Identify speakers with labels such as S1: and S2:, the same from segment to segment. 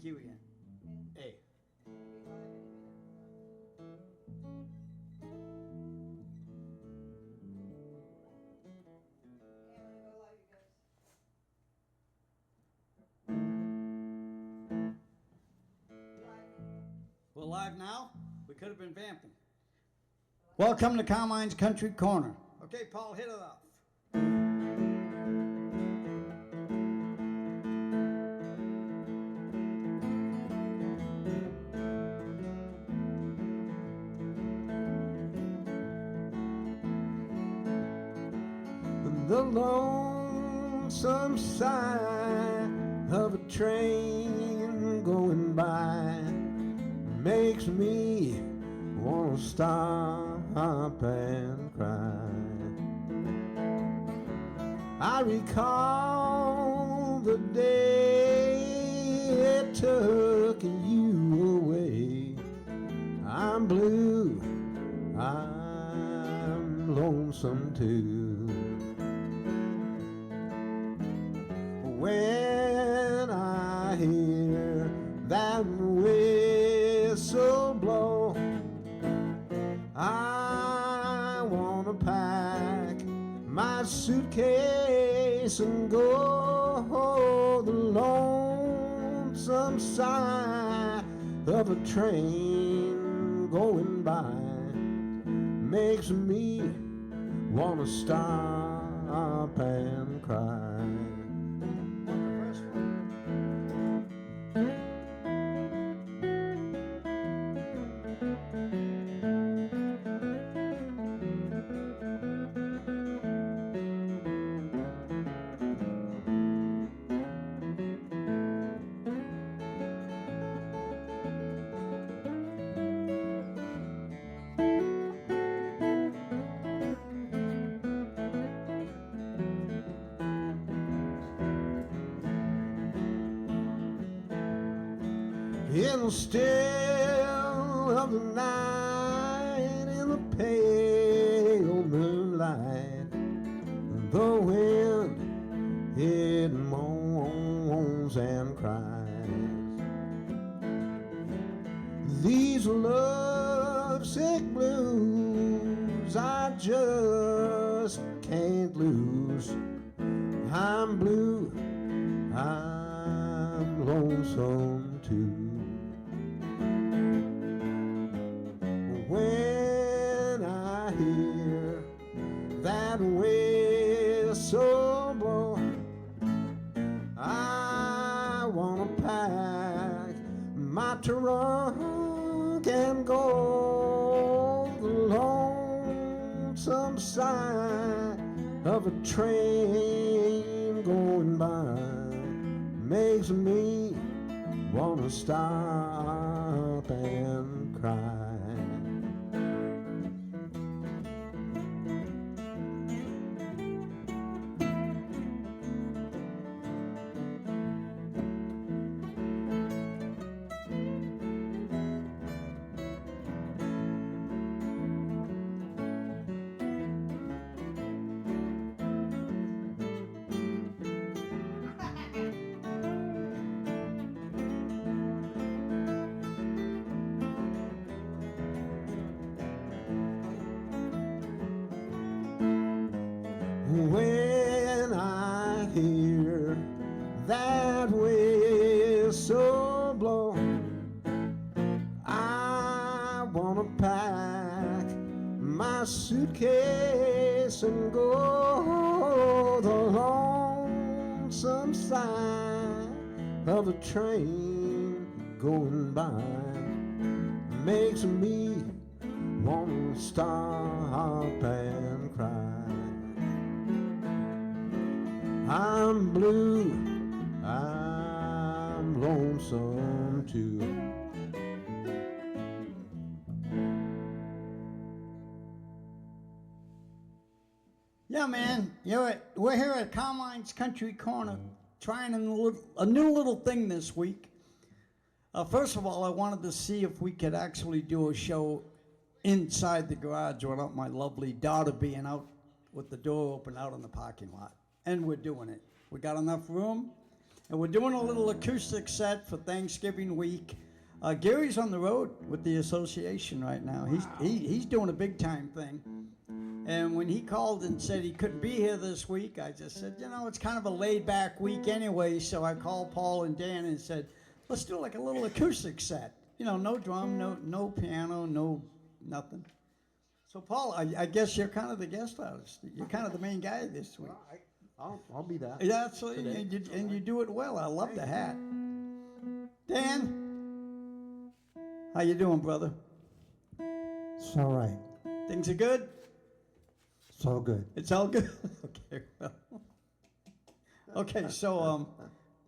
S1: Q again. A. We're live now? We could have been vamping. Welcome to Carmine's Country Corner. Okay, Paul, hit it off.
S2: The lonesome sigh of a train going by makes me want to stop and cry. I recall the day it took you away. I'm blue, I'm lonesome too. When I hear that whistle blow, I wanna pack my suitcase and go. The lonesome sigh of a train going by makes me wanna stop and cry. In the still of the night, in the pale moonlight, the wind it moans and cries. These lovesick blues I just can't lose. I'm blue, I'm lonesome too. When I hear that whistle blow, I wanna pack my trunk and go. The lonesome sigh of a train going by makes me wanna stop and cry. When I hear that whistle blow, I wanna pack my suitcase and go. The lonesome sigh of a train going by makes me wanna stop and cry. I'm blue, I'm lonesome too.
S1: Yeah, man, we're here at Carmine's Country Corner trying a new little thing this week. First of all, I wanted to see if we could actually do a show inside the garage without my lovely daughter being out with the door open out in the parking lot. And we're doing it. We got enough room, And we're doing a little acoustic set for Thanksgiving week. Gary's on the road with the association right now. He's doing a big time thing. And when he called and said he couldn't be here this week, I just said, you know, it's kind of a laid back week anyway. So I called Paul and Dan and said, let's do like a little acoustic set. You know, no drum, no piano, no nothing. So Paul, I guess you're kind of the guest artist. You're kind of the main guy this week.
S2: I'll be that.
S1: Yeah, absolutely, and you do it well. I love the hat. Dan, how you doing, brother?
S2: It's all right.
S1: Things are good?
S2: It's all good.
S1: It's all good? Okay, well. Okay, so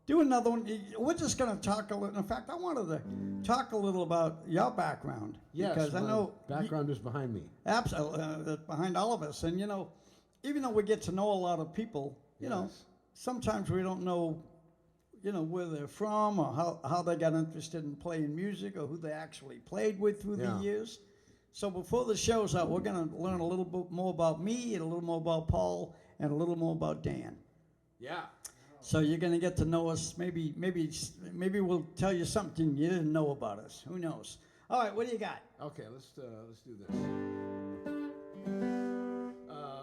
S1: do another one. We're just going to talk a little. In fact, I wanted to talk a little about your background.
S2: Yes,
S1: because I
S2: my
S1: know
S2: background is behind me.
S1: absolutely behind all of us. And, you know, even though we get to know a lot of people, you know,
S2: Yes.
S1: sometimes we don't know, you know, where they're from or how they got interested in playing music or who they actually played with through
S2: Yeah.
S1: the years. So before the show's out, we're going to learn a little bit more about me and a little more about Paul and a little more about Dan.
S2: Yeah.
S1: So you're going to get to know us. Maybe we'll tell you something you didn't know about us. Who knows? All right, what do you got?
S2: Okay, let's do this.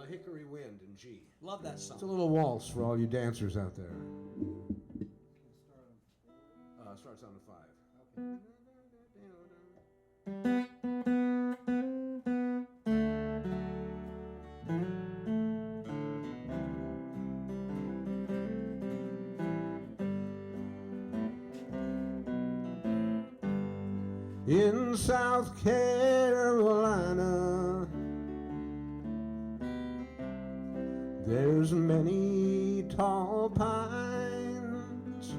S2: Hickory Wind in G.
S1: Love that
S2: It's a
S1: song.
S2: little waltz for all you dancers out there. Starts on a 5. In South Carolina, there's many tall pines.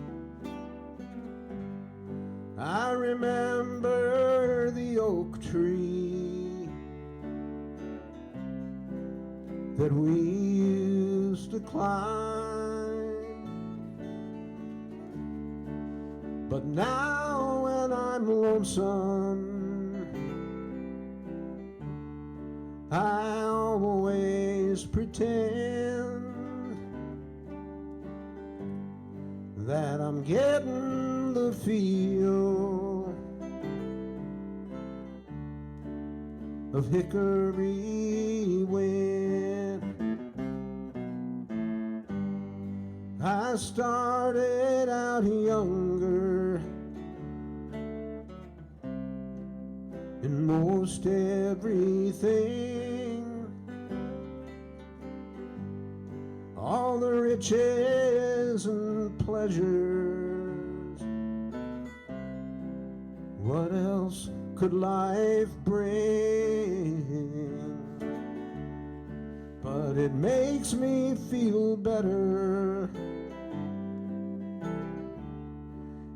S2: I remember the oak tree that we used to climb. But now when I'm lonesome, I always pretend that I'm getting the feel of hickory wind. I started out younger in most everything. All the riches and pleasures, what else could life bring? But it makes me feel better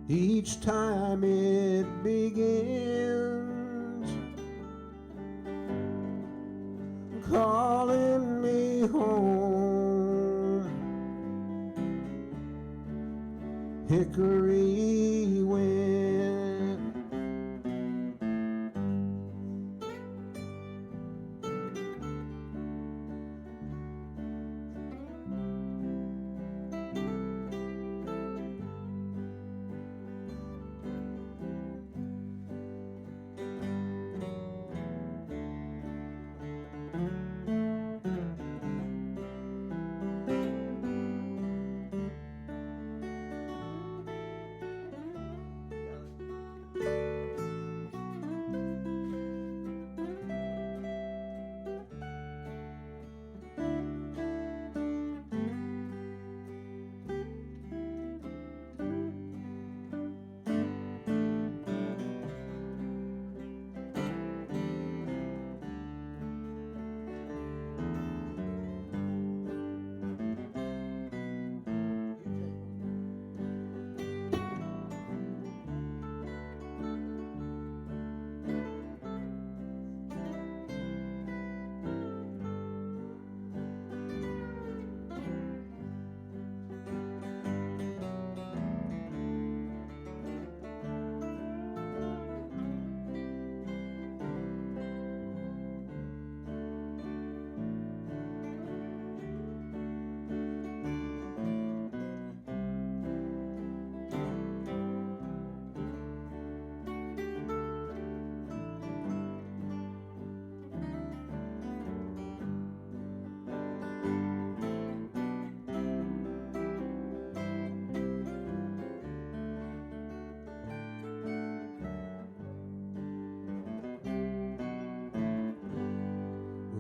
S2: each time it begins, calling me home. Hickory wind.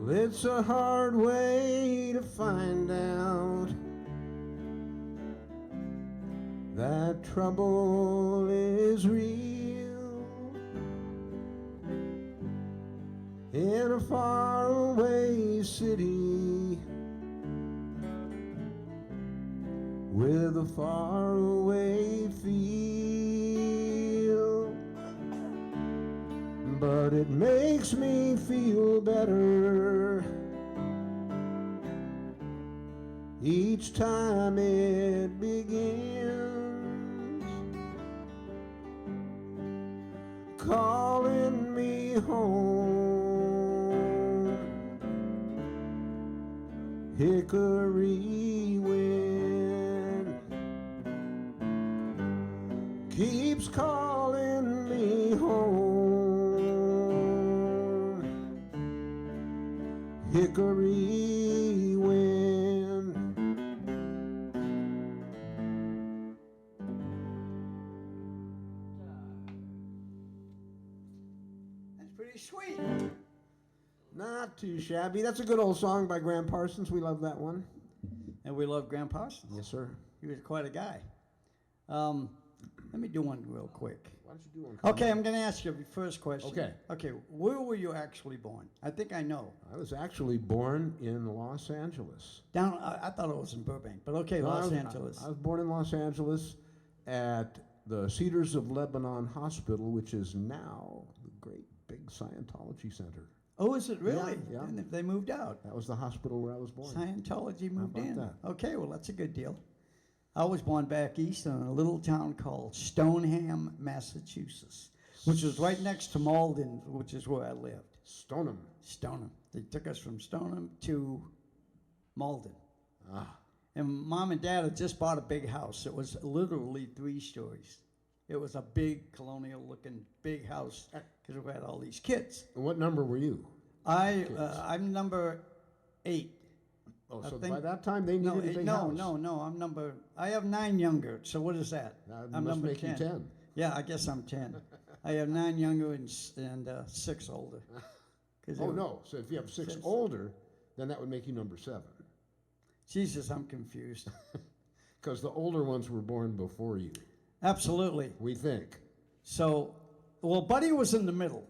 S2: Well, it's a hard way to find out that trouble is real in a faraway city with a faraway feel. But it makes me feel better each time it begins, calling me home. Hickory wind keeps calling me home. Hickory wind.
S1: That's pretty sweet.
S2: Not too shabby. That's a good old song by Graham Parsons. We love that one.
S1: And we love Graham Parsons.
S2: Yes, sir.
S1: He was quite a guy. Let me do one real quick.
S2: Why don't you do one?
S1: Okay, I'm going to ask you the first question.
S2: Okay.
S1: Okay, where were you actually born? I think I know.
S2: I was actually born in Los Angeles.
S1: Down, I thought it was in Burbank, but okay,
S2: No,
S1: Los Angeles.
S2: I was born in Los Angeles at the Cedars of Lebanon Hospital, which is now the great big Scientology Center.
S1: Oh, is it really?
S2: Yeah.
S1: And they moved out.
S2: That was the hospital where I was born.
S1: Scientology moved
S2: about
S1: in.
S2: that?
S1: Okay, well, that's a good deal. I was born back east in a little town called Stoneham, Massachusetts, which was right next to Malden, which is where I lived.
S2: Stoneham.
S1: Stoneham. They took us from Stoneham to Malden.
S2: Ah.
S1: And Mom and Dad had just bought a big house. It was literally 3 stories. It was a big colonial-looking big house because we had all these kids.
S2: And what number were you?
S1: I'm number 8.
S2: Oh,
S1: I
S2: so
S1: think-
S2: by that time they needed a big house.
S1: No. I have 9 younger. So what is that?
S2: That
S1: I'm
S2: must
S1: number
S2: make you 10.
S1: Yeah, I guess I'm 10. I have 9 younger and 6 older. 'Cause
S2: Oh,
S1: they-
S2: no. So if you have 6
S1: Six.
S2: older, then that would make you number 7.
S1: Jesus, I'm confused.
S2: Because the older ones were born before you,
S1: Absolutely.
S2: we think.
S1: So, well, Buddy was in the middle.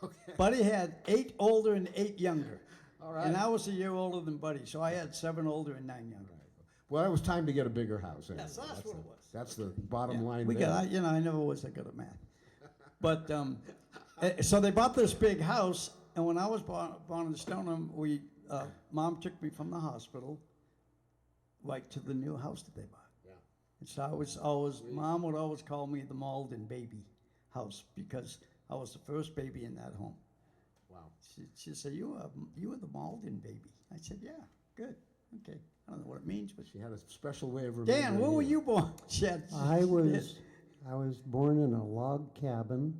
S2: Okay.
S1: Buddy had 8 older and 8 younger.
S2: All right.
S1: And I was a year older than Buddy, so I had 7 older and 9 younger.
S2: Well, it was time to get a bigger house. Anyway.
S1: Yes, that's what it was.
S2: That's the bottom
S1: Yeah,
S2: line
S1: we
S2: there.
S1: got, I never was that good at math. But, so they bought this big house, and when I was born in Stoneham, Mom took me from the hospital right to the new house that they bought.
S2: Yeah.
S1: And so Mom would always call me the Malden baby house because I was the first baby in that home.
S2: Wow.
S1: She said, you were the Malden baby. I said, yeah, good, okay. I don't know what it means, but
S2: She had a special way of remembering
S1: Dan, where were you born?
S3: I was born in a log cabin,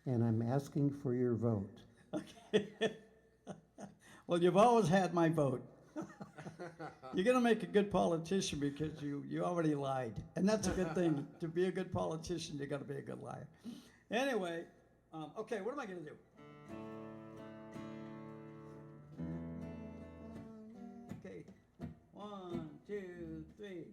S3: and I'm asking for your vote.
S1: Okay. Well, you've always had my vote. You're going to make a good politician because you already lied. And that's a good thing. To be a good politician, you got to be a good liar. Anyway, okay, what am I going to do? Okay, 1, 2, 3.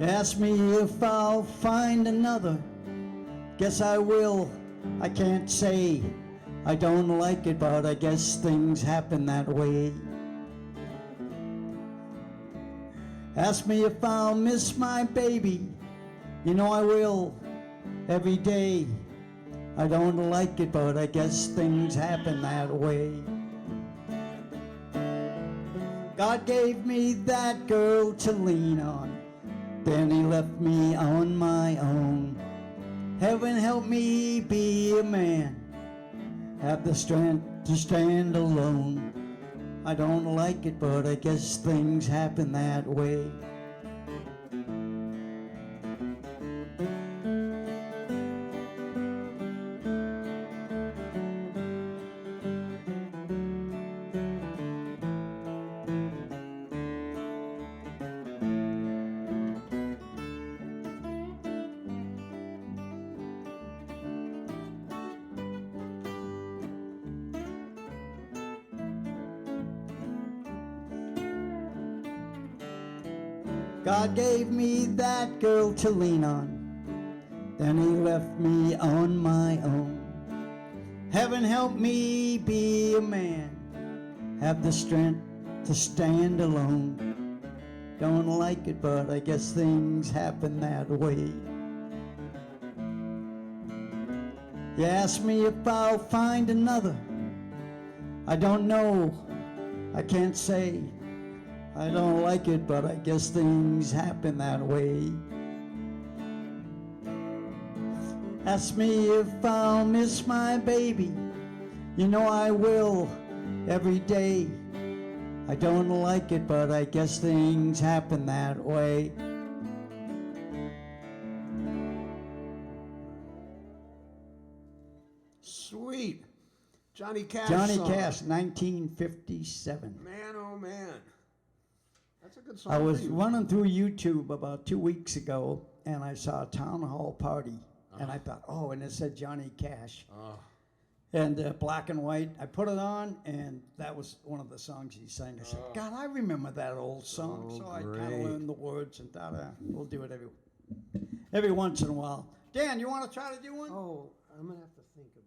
S1: Ask me if I'll find another. Guess I will. I can't say. I don't like it, but I guess things happen that way. Ask me if I'll miss my baby. You know I will. Every day. I don't like it, but I guess things happen that way. God gave me that girl to lean on. Then he left me on my own. Heaven help me be a man. Have the strength to stand alone. I don't like it, but I guess things happen that way. God gave me that girl to lean on, then he left me on my own. Heaven help me be a man, have the strength to stand alone. Don't like it, but I guess things happen that way. You ask me if I'll find another. I don't know, I can't say. I don't like it, but I guess things happen that way. Ask me if I'll miss my baby. You know I will every day. I don't like it, but I guess things happen that way.
S2: Sweet. Johnny Cash.
S1: Johnny
S2: song.
S1: Cash, 1957.
S2: Man, oh man. That's a good song.
S1: I
S2: for
S1: was
S2: you.
S1: running through YouTube about 2 weeks ago, and I saw a town hall party, and I thought, oh, and it said Johnny Cash,
S2: Oh,
S1: and black and white. I put it on, and that was one of the songs he sang. I said, God, I remember that old song.
S2: Oh,
S1: So I kind
S2: great.
S1: of learned the words and thought, we'll do it every once in a while. Dan, you want to try to do one?
S3: Oh, I'm gonna have to think of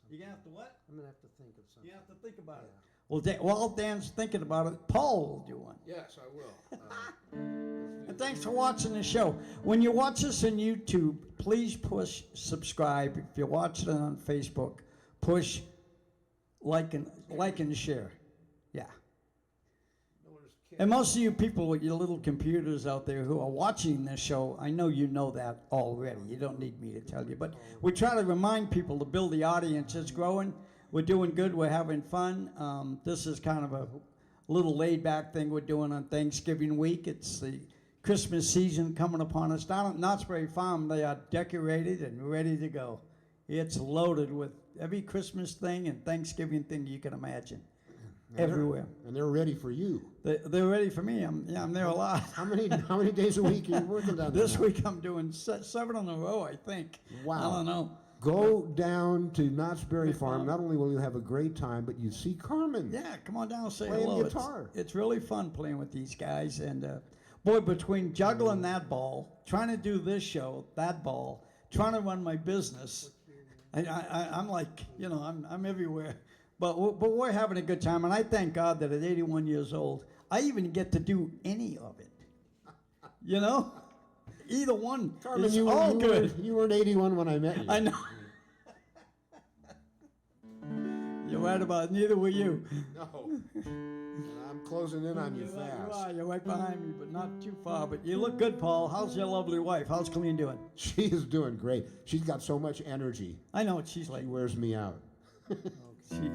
S1: You're
S3: something.
S1: gonna have to what?
S3: I'm gonna have to think of something.
S1: You have to think about it. Well, while Dan's thinking about it, Paul will do one.
S2: yes, I will.
S1: And thanks for watching the show. When you watch us on YouTube, please push subscribe. If you're watching it on Facebook, push like and share. Yeah. And most of you people with your little computers out there who are watching this show, I know you know that already. You don't need me to tell you. But we try to remind people to build the audience. It's growing. We're doing good. We're having fun. This is kind of a little laid-back thing we're doing on Thanksgiving week. It's the Christmas season coming upon us. Down at Knott's Berry Farm, they are decorated and ready to go. It's loaded with every Christmas thing and Thanksgiving thing you can imagine. Everywhere.
S2: And they're ready for you.
S1: They're ready for me. I'm there a lot.
S2: How many days a week are you working down there?
S1: This
S2: now?
S1: week I'm doing 7 in a row, I think.
S2: Wow.
S1: I don't know.
S2: Go down to Knott's Berry Farm. Not only will you have a great time, but you see Carmen.
S1: Yeah, come on down and say
S2: Playing
S1: hello.
S2: guitar.
S1: It's really fun playing with these guys. And boy, between juggling that ball, trying to do this show, that ball, trying to run my business, I'm like, I'm everywhere. But we're having a good time. And I thank God that at 81 years old, I even get to do any of it. You know? Either one
S2: Carmen,
S1: is
S2: you
S1: all good.
S2: You weren't 81 when I met you.
S1: I know. You're right about it. Neither were you.
S2: No. I'm closing in on you
S1: You
S2: fast.
S1: are. You're right behind me, but not too far. But you look good, Paul. How's your lovely wife? How's Colleen doing?
S2: She is doing great. She's got so much energy.
S1: I know what she's like.
S2: She wears me out.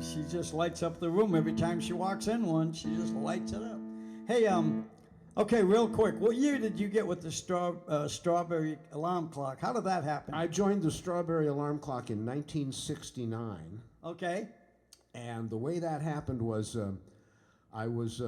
S1: She just lights up the room every time she walks in one. She just lights it up. Hey, okay, real quick. What year did you get with the strawberry alarm clock? How did that happen?
S2: I joined the Strawberry Alarm Clock in 1969.
S1: Okay.
S2: And the way that happened was I was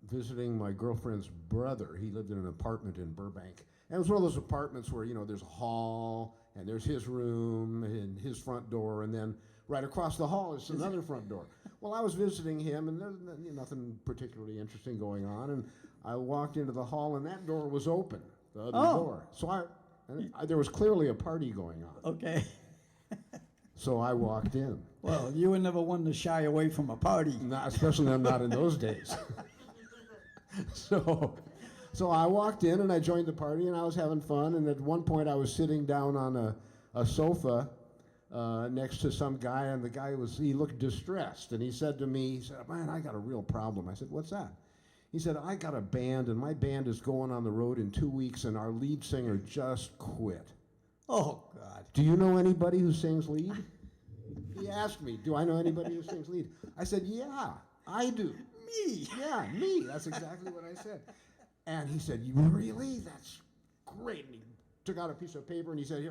S2: visiting my girlfriend's brother. He lived in an apartment in Burbank. And it was one of those apartments where, there's a hall, and there's his room and his front door, and then right across the hall is another front door. Well, I was visiting him, and there's nothing particularly interesting going on, and I walked into the hall, and that door was open, the other door. So there was clearly a party going on.
S1: Okay.
S2: So I walked in.
S1: Well, you were never one to shy away from a party.
S2: Especially not in those days. So I walked in and I joined the party and I was having fun. And at one point I was sitting down on a sofa next to some guy, and the guy he looked distressed. And he said to me, man, I got a real problem. I said, what's that? He said, I got a band, and my band is going on the road in 2 weeks, and our lead singer just quit.
S1: Oh, God.
S2: Do you know anybody who sings lead? He asked me, do I know anybody who sings lead? I said, yeah, I do.
S1: Me.
S2: Yeah, me. That's exactly what I said. And he said, you really? That's great. And he took out a piece of paper and he said,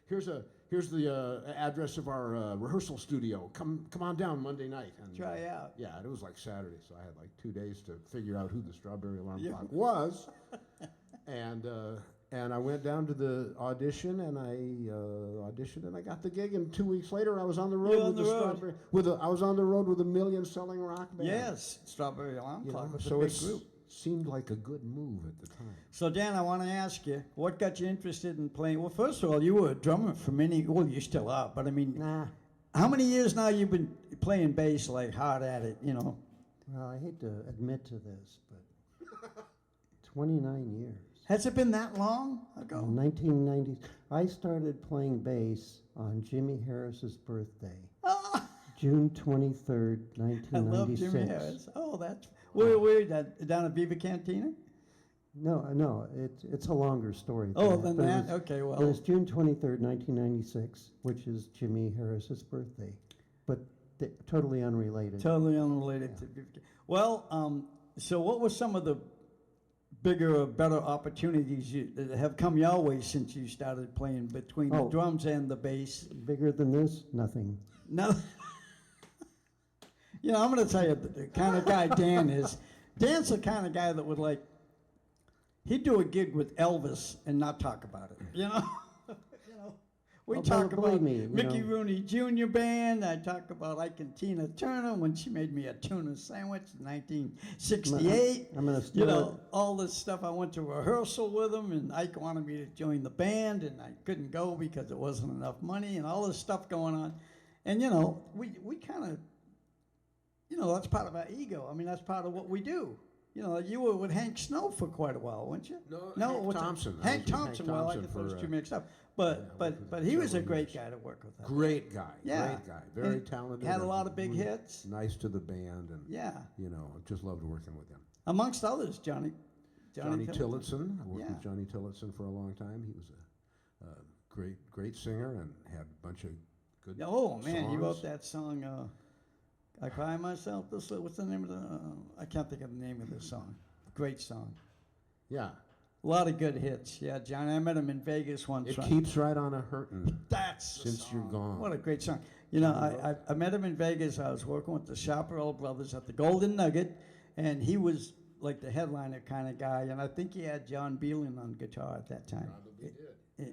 S2: here's the address of our rehearsal studio. Come on down Monday night. And,
S1: Try out.
S2: Yeah, it was like Saturday, so I had like 2 days to figure out who the Strawberry Alarm Clock was. And I went down to the audition, and I auditioned, and I got the gig. And 2 weeks later, I was on the road
S1: You're on
S2: with
S1: the
S2: the
S1: road.
S2: Strawberry. I was on the road with a million-selling rock band.
S1: Yes, Strawberry Alarm Clock was
S2: so
S1: a big group.
S2: seemed like a good move at the time.
S1: So Dan, I want to ask you, what got you interested in playing? Well, first of all, you were a drummer for many. Well, you still are, but I mean,
S3: Nah.
S1: how many years now you've been playing bass like hard at it? You know,
S3: Well, I hate to admit to this, but 29 years.
S1: has it been that long ago?
S3: In 1990, I started playing bass on Jimmy Harris's birthday,
S1: Oh,
S3: June 23rd,
S1: I
S3: 1996.
S1: love Jimmy Harris. Oh, that's where down at Viva Cantina.
S3: No, it's a longer story.
S1: Oh,
S3: than
S1: than
S3: but
S1: that. Okay,
S3: It
S1: well,
S3: was June 23rd, 1996, which is Jimmy Harris's birthday, but totally unrelated.
S1: totally unrelated to Viva. Well, so what were some of the bigger or better opportunities that have come your way since you started playing between the
S3: Oh.
S1: drums and the bass?
S3: Bigger than this? Nothing.
S1: No. You know, I'm going to tell you the kind of guy Dan is. Dan's the kind of guy that would he'd do a gig with Elvis and not talk about it. You know, we
S3: Well,
S1: talk
S3: believe
S1: about
S3: me, you
S1: Mickey
S3: know.
S1: Rooney Jr. Band. I talk about Ike and Tina Turner when she made me a tuna sandwich in 1968.
S3: I'm gonna
S1: You
S3: steal
S1: know, all this stuff. I went to rehearsal with him, and Ike wanted me to join the band, and I couldn't go because it wasn't enough money, and all this stuff going on. And you know, we kind of, you know, that's part of our ego. I mean, that's part of what we do. You know, you were with Hank Snow for quite a while, weren't you?
S2: No, Hank
S1: what's it?
S2: Thompson. I
S1: Hank
S2: was with Hank
S1: Thompson. Well, I
S2: Thompson
S1: get
S2: for,
S1: those two mixed up.
S2: yeah,
S1: But
S2: worked with
S1: but
S2: him
S1: he was a
S2: several
S1: great
S2: years.
S1: guy to work with.
S2: Great guy.
S1: Yeah.
S2: Great guy. Very
S1: And
S2: talented.
S1: had a
S2: and
S1: lot of big
S2: really
S1: hits.
S2: Nice to the band, and
S1: Yeah,
S2: you know, just loved working with him.
S1: amongst others, Johnny
S2: Johnny
S1: Tillotson.
S2: Tillotson. I worked
S1: Yeah.
S2: with Johnny Tillotson for a long time. He was a great singer and had a bunch of good.
S1: Oh man, he wrote
S2: songs.
S1: that song. I cry myself. What's the name of the? I can't think of the name of the song. Great song.
S2: Yeah.
S1: A lot of good hits. Yeah, Johnny. I met him in Vegas once.
S2: It
S1: right?
S2: keeps right on a hurtin'.
S1: That's the
S2: Since you're
S1: song.
S2: gone.
S1: What a great song. You know, I met him in Vegas. I was working with the Chaparral Brothers at the Golden Nugget, and he was like the headliner kind of guy. And I think he had John Beelan on guitar at that time.
S2: Probably did.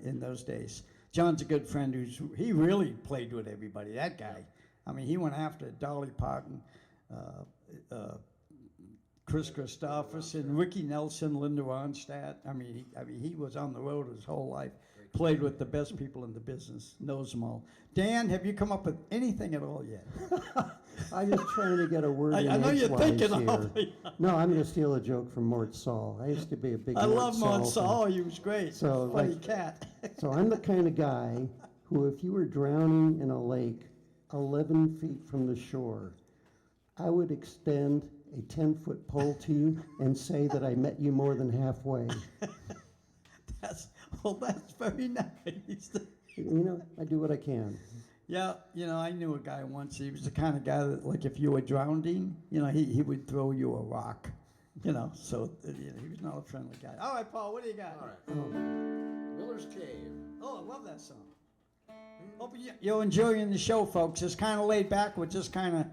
S1: In those days. John's a good friend he really played with everybody, that guy. I mean, he went after Dolly Parton, Chris Christopherson, Ricky Nelson, Linda Ronstadt. I mean, he was on the road his whole life, played with the best people in the business, knows them all. Dan, have you come up with anything at all yet?
S3: I'm just trying to get a word in
S1: I know you're
S3: edgewise
S1: thinking
S3: here.
S1: of it.
S3: No, I'm going to steal a joke from Mort Saul. I used to be a big
S1: I
S3: Mort
S1: love
S3: Saul fan.
S1: Monsaul. He was great.
S3: So,
S1: Funny
S3: like-
S1: cat.
S3: So I'm the kind of guy who, if you were drowning in a lake 11 feet from the shore, I would extend a 10-foot pole to you and say that I met you more than halfway.
S1: That's very nice.
S3: You know, I do what I can.
S1: Yeah, you know, I knew a guy once. He was the kind of guy that, like, if you were drowning, you know, he would throw you a rock. You know, so you know, he was not a friendly guy. All right, Paul, what do you got?
S2: All right.
S3: Oh,
S2: Miller's Cave.
S1: Oh, I love that song. Hope you're enjoying the show, folks. It's kind of laid back. We're just kind of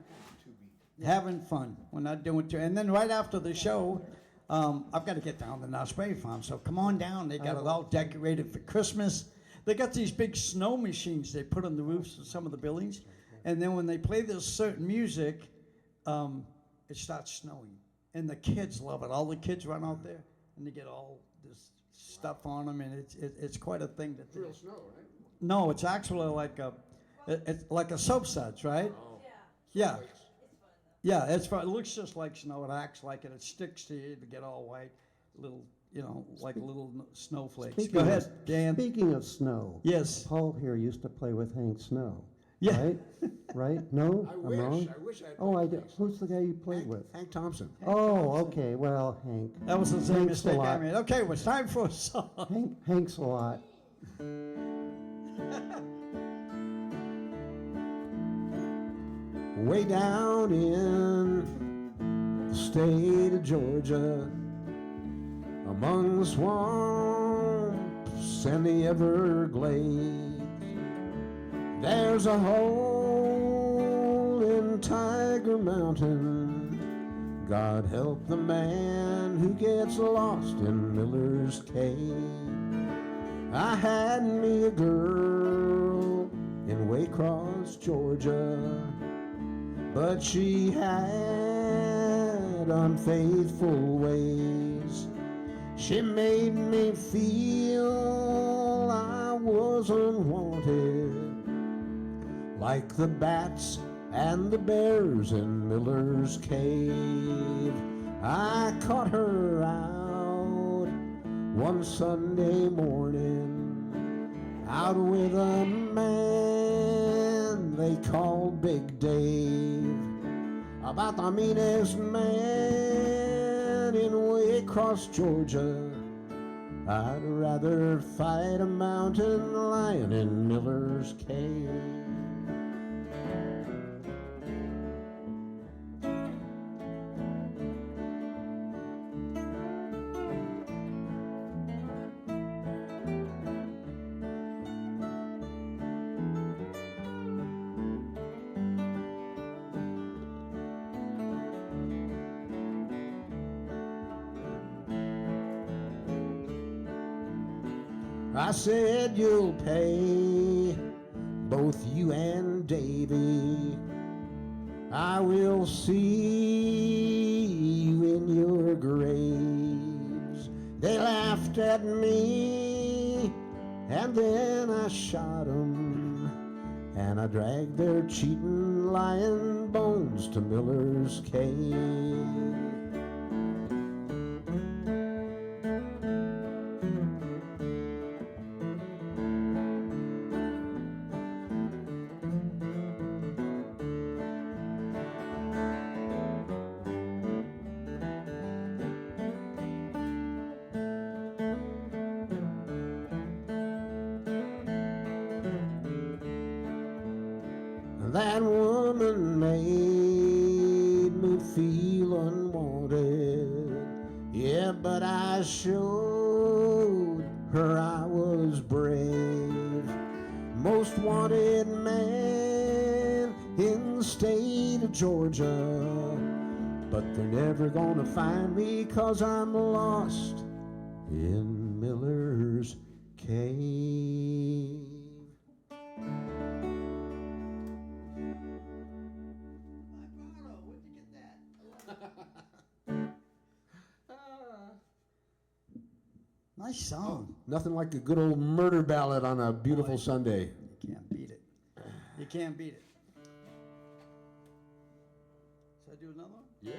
S1: having fun. We're not doing too. And then right after the show, I've got to get down to Osprey Farm. So come on down. They got it all decorated for Christmas. They got these big snow machines they put on the roofs of some of the buildings. And then when they play this certain music, it starts snowing. And the kids love it. All the kids run out there and they get all this stuff on them, and it's quite a thing that they.
S2: Real snow, right?
S1: No, it's actually it's like a soap suds, right?
S2: Oh.
S1: Yeah. Yeah, it's fun. It looks just like snow. It acts like it. It sticks to you to get all white, little, you know, like little snowflakes. Go ahead, Dan.
S3: Speaking of snow,
S1: Yes.
S3: Paul here used to play with Hank Snow.
S1: Yeah.
S3: Right? Right? No?
S2: I
S3: I'm
S2: wish.
S3: wrong?
S2: I wish I.
S3: Oh, I do. Who's the guy you played
S2: Hank,
S3: with?
S2: Hank Thompson.
S3: Oh, okay. Well, Hank.
S1: That was the same
S3: Thanks a
S1: mistake I
S3: lot.
S1: made. Okay, well, it's time for a song.
S3: Hank's a lot.
S2: Way down in the state of Georgia, among the swamps and the Everglades, there's a hole in Tiger Mountain. God help the man who gets lost in Miller's Cave. I had me a girl in Waycross, Georgia, but she had bad, unfaithful ways. She made me feel I was unwanted, like the bats and the bears in Miller's Cave. I caught her out one Sunday morning, out with a man they called Big Dave, about the meanest man in Waycross, Georgia. I'd rather fight a mountain lion in Miller's Cave. I said you'll pay, both you and Davy. I will see you in your graves. They laughed at me, and then I shot 'em, and I dragged their cheating lion bones to Miller's Cave. That woman made me feel unwanted. Yeah, but I showed her I was brave. Most wanted man in the state of Georgia. But they're never gonna find me 'cause I'm lost in Miller's Cave.
S1: Nice song.
S2: Nothing like a good old murder ballad on a beautiful Sunday.
S1: You can't beat it. You can't beat it. Should I do another one?
S2: Yeah.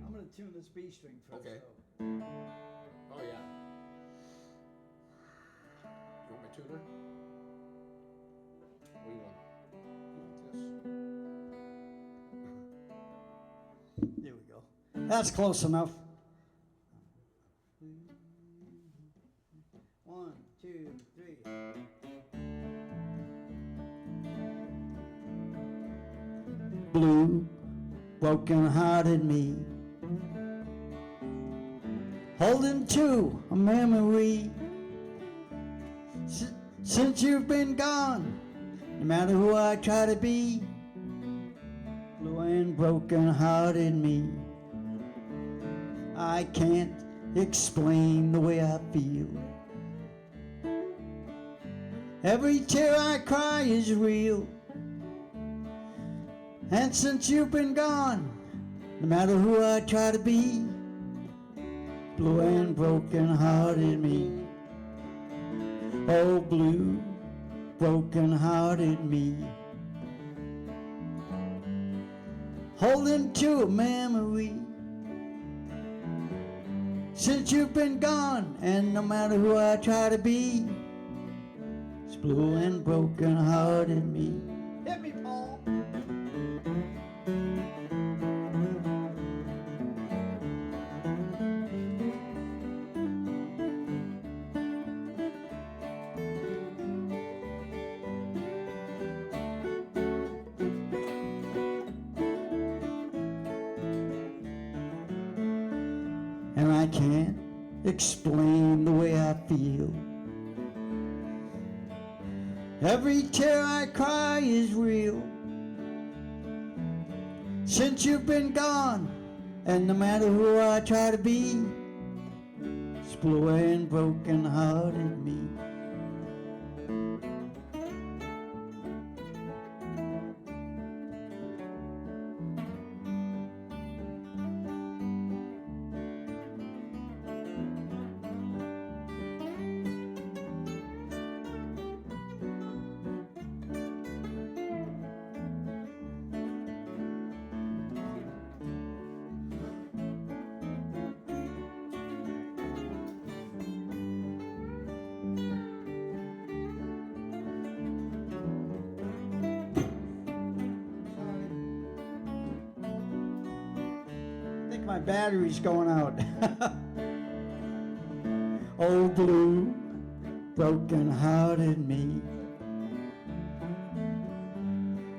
S1: I'm going to tune this B string first.
S2: Okay.
S1: though.
S2: Oh, yeah. You want my tuner? What do you want? You want this?
S1: There we go. That's close enough. 1, 2, 3. Blue, broken-hearted me, holding to a memory. Since you've been gone, no matter who I try to be, blue and broken-hearted me. I can't explain the way I feel. Every tear I cry is real. And since you've been gone, no matter who I try to be, blue and broken-hearted me. Oh, blue, broken-hearted me. Holding to a memory. Since you've been gone, and no matter who I try to be, it's blue and broken-hearted me. Hit me, Paul. And I can't explain the way I feel. Every tear I cry is real. Since you've been gone, and no matter who I try to be, it's blue and broken-hearted me. think my battery's going out. Old blue, broken-hearted me,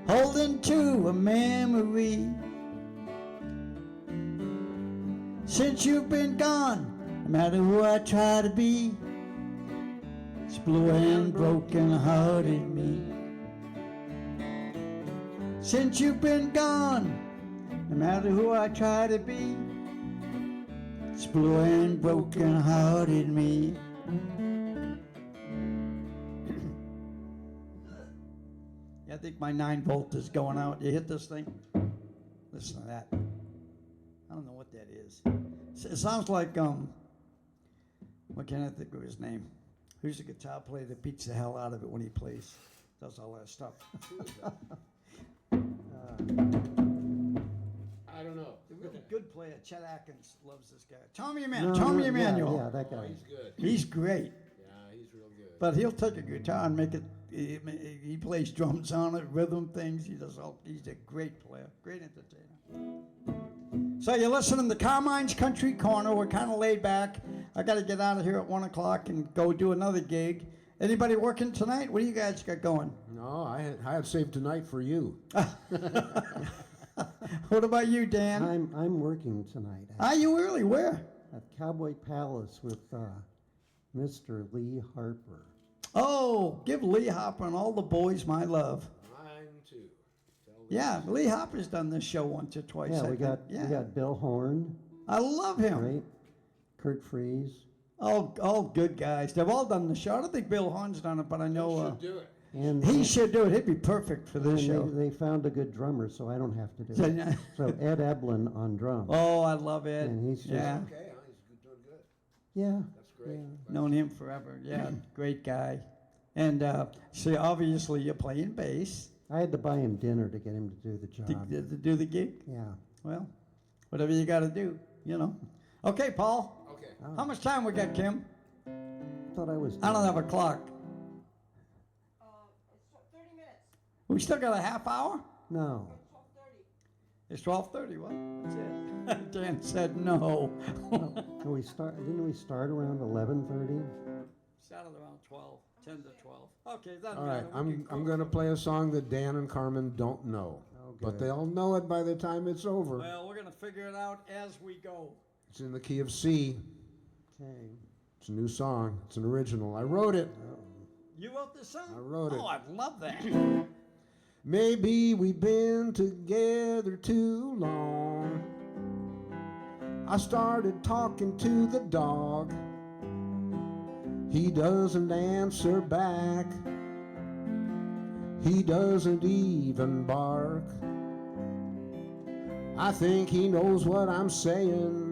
S1: holding to a memory. Since you've been gone, no matter who I try to be, it's blue and broken-hearted me. Since you've been gone, no matter who I try to be, it's blue and broken-hearted me. I think my 9-volt is going out. You hit this thing? Listen to that. I don't know what that is. It sounds like, what can I think of his name? Who's the guitar player that beats the hell out of it when he plays? Does all that stuff.
S2: I don't know.
S1: The really good player, Chet Atkins, loves this guy. Tommy
S3: Yeah,
S1: Emmanuel.
S3: that guy.
S2: Oh, he's good.
S1: He's great.
S2: Yeah, he's real good.
S1: But he'll take a guitar and make it. He plays drums on it, rhythm things. He does all. He's a great player, great entertainer. So you're listening to Carmine's Country Corner. We're kind of laid back. I got to get out of here at 1 o'clock and go do another gig. Anybody working tonight? What do you guys got going?
S2: No, I had saved tonight for you.
S1: What about you, Dan?
S3: I'm working tonight
S1: Are you really? Where?
S3: at Cowboy Palace with Mr. Lee Harper.
S1: Oh, give Lee Hopper and all the boys my love.
S2: Mine too.
S1: Yeah, Lee Hopper's done this show once or twice.
S3: Yeah,
S1: I
S3: we
S1: think.
S3: got Bill Horn,
S1: I love him.
S3: right? Kurt Freeze.
S1: All good guys. They've all done the show. I don't think Bill Horn's done it, but I know
S2: should do it.
S3: And
S1: he should do it. He'd be perfect for this
S3: and
S1: show.
S3: they found a good drummer, so I don't have to do
S1: So,
S3: it. So Ed Eblin on drums.
S1: oh, I love it.
S3: And he's just-
S1: yeah,
S2: Okay, he's doing good.
S3: Yeah.
S2: That's great.
S3: Yeah.
S1: known him forever. Yeah, great guy. And see, obviously you're playing bass
S3: I had to buy him dinner to get him to do the
S1: to,
S3: job.
S1: to do the gig.
S3: Yeah.
S1: Well, whatever you got to do, you know. Okay, Paul.
S2: Okay.
S3: Oh,
S1: How much time we got, Kim?
S3: thought I was.
S1: I don't
S3: done.
S1: have a clock.
S4: It's 30 minutes.
S1: We still got a half hour?
S3: No.
S1: It's 12:30. Well, that's it. Dan said no.
S3: Didn't we start around 11:30?
S1: Started around 12, 10 to 12. Okay, that
S2: All right, I'm going to play a song that Dan and Carmen don't know,
S3: Oh,
S2: but
S3: good.
S2: they'll know it by the time it's over.
S1: Well, we're gonna figure it out as we go.
S2: It's in the key of C.
S3: Okay.
S2: It's a new song. It's an original. I wrote it.
S1: You wrote this song?
S2: I wrote it.
S1: Oh, I love that.
S2: Maybe we've been together too long. I started talking to the dog. He doesn't answer back. He doesn't even bark. I think he knows what I'm saying.